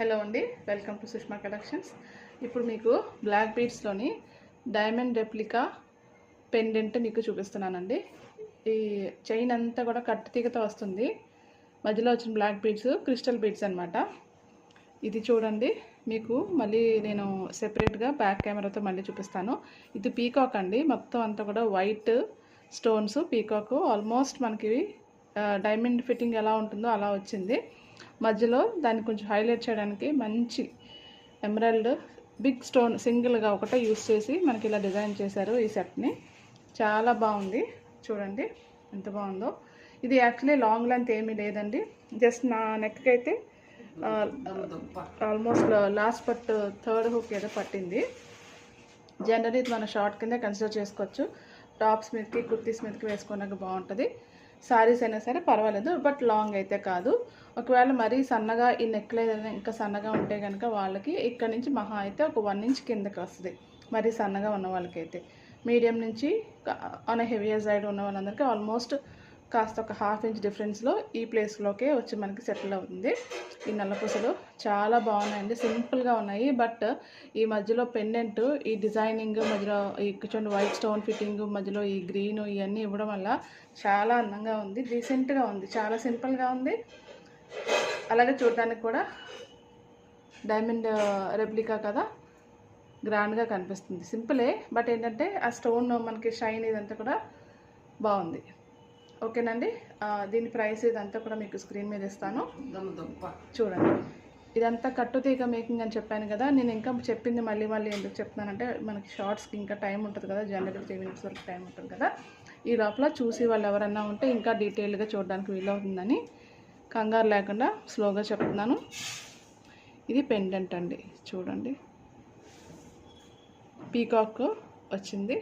Hello అండి, welcome to Sushma collections. ఇప్పుడు మీకు బ్లాక్ బీడ్స్లోని డైమండ్ రెప్లికా పెండెంట్ మీకు చూపిస్తున్నానండి. ఈ చైన్ అంతా కూడా కట్టు తీగతో వస్తుంది. మధ్యలో వచ్చిన బ్లాక్ బీడ్స్ క్రిస్టల్ బీడ్స్ అనమాట. ఇది చూడండి, మీకు మళ్ళీ నేను సెపరేట్గా బ్యాక్ కెమెరాతో మళ్ళీ చూపిస్తాను. ఇది పీకాక్ అండి, మొత్తం అంతా కూడా వైట్ స్టోన్స్ పీకాక్. ఆల్మోస్ట్ మనకి డైమండ్ ఫిట్టింగ్ ఎలా ఉంటుందో అలా వచ్చింది. మధ్యలో దాన్ని కొంచెం హైలైట్ చేయడానికి మంచి ఎమరాల్డ్ బిగ్ స్టోన్ సింగిల్గా ఒకటే యూస్ చేసి మనకి ఇలా డిజైన్ చేశారు. ఈ సెట్ని చాలా బాగుంది, చూడండి ఎంత బాగుందో. ఇది యాక్చువల్లీ లాంగ్ లెంత్ ఏమీ లేదండి, జస్ట్ నా నెక్కి అయితే ఆల్మోస్ట్ లాస్ట్ పట్ థర్డ్ హుక్ ఏదో పట్టింది. జనరల్లీ ఇది మన షార్ట్ కింద కన్సిడర్ చేసుకోవచ్చు. టాప్స్ మీదకి కుర్తీస్ మీదకి వేసుకోవడానికి బాగుంటుంది. సారీస్ అయినా సరే పర్వాలేదు, బట్ లాంగ్ అయితే కాదు. ఒకవేళ మరీ సన్నగా ఈ నెక్ లేదని ఇంకా సన్నగా ఉంటే కనుక వాళ్ళకి ఇక్కడ నుంచి మహా అయితే ఒక 1 ఇంచ్ కిందకి వస్తుంది. మరీ సన్నగా ఉన్న వాళ్ళకైతే. మీడియం నుంచి ఆన్ హెవియర్ సైడ్ ఉన్న వాళ్ళందరికీ ఆల్మోస్ట్ కాస్త ఒక 1/2 ఇంచ్ డిఫరెన్స్లో ఈ ప్లేస్లోకే వచ్చి మనకి సెటిల్ అవుతుంది. ఈ నల్లపూసలు చాలా బాగున్నాయండి, సింపుల్గా ఉన్నాయి. బట్ ఈ మధ్యలో పెండెంట్ ఈ డిజైనింగ్ మధ్యలో ఈ చూడండి వైట్ స్టోన్ ఫిట్టింగ్ మధ్యలో ఈ గ్రీన్ ఇవన్నీ ఇవ్వడం వల్ల చాలా అందంగా ఉంది, డీసెంట్గా ఉంది, చాలా సింపుల్గా ఉంది. అలాగే చూడడానికి కూడా డైమండ్ రెప్లికా కదా, గ్రాండ్గా కనిపిస్తుంది. సింపులే, బట్ ఏంటంటే ఆ స్టోన్ మనకి షైన్ ఇదంతా కూడా బాగుంది. ఓకేనండి, దీని ప్రైస్ ఇదంతా కూడా మీకు స్క్రీన్ మీద ఇస్తాను, చూడండి. ఇదంతా కట్టుతీగ మేకింగ్ అని చెప్పాను కదా. నేను ఇంకా చెప్పింది మళ్ళీ ఎందుకు చెప్తున్నానంటే మనకి షార్ట్స్కి ఇంకా టైం ఉంటుంది కదా, జనరల్గా 3 minutes వరకు టైం ఉంటుంది కదా. ఈ లోపల చూసి వాళ్ళు ఎవరన్నా ఉంటే ఇంకా డీటెయిల్గా చూడడానికి వీలవుతుందని కంగారు లేకుండా స్లోగా చెప్తున్నాను. ఇది పెండెంట్ అండి, చూడండి పీకాక్ వచ్చింది,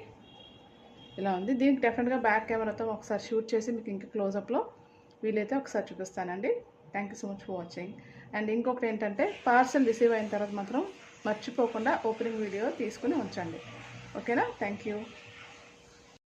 ఇలా ఉంది. దీనికి డెఫినెట్గా బ్యాక్ కెమెరాతో ఒకసారి షూట్ చేసి మీకు ఇంకా క్లోజప్లో వీలైతే ఒకసారి చూపిస్తానండి. Thank you so much for watching. And ఇంకొకటి ఏంటంటే పార్సల్ రిసీవ్ అయిన తర్వాత మాత్రం మర్చిపోకుండా ఓపెనింగ్ వీడియో తీసుకుని ఉంచండి. ఓకేనా? Thank you.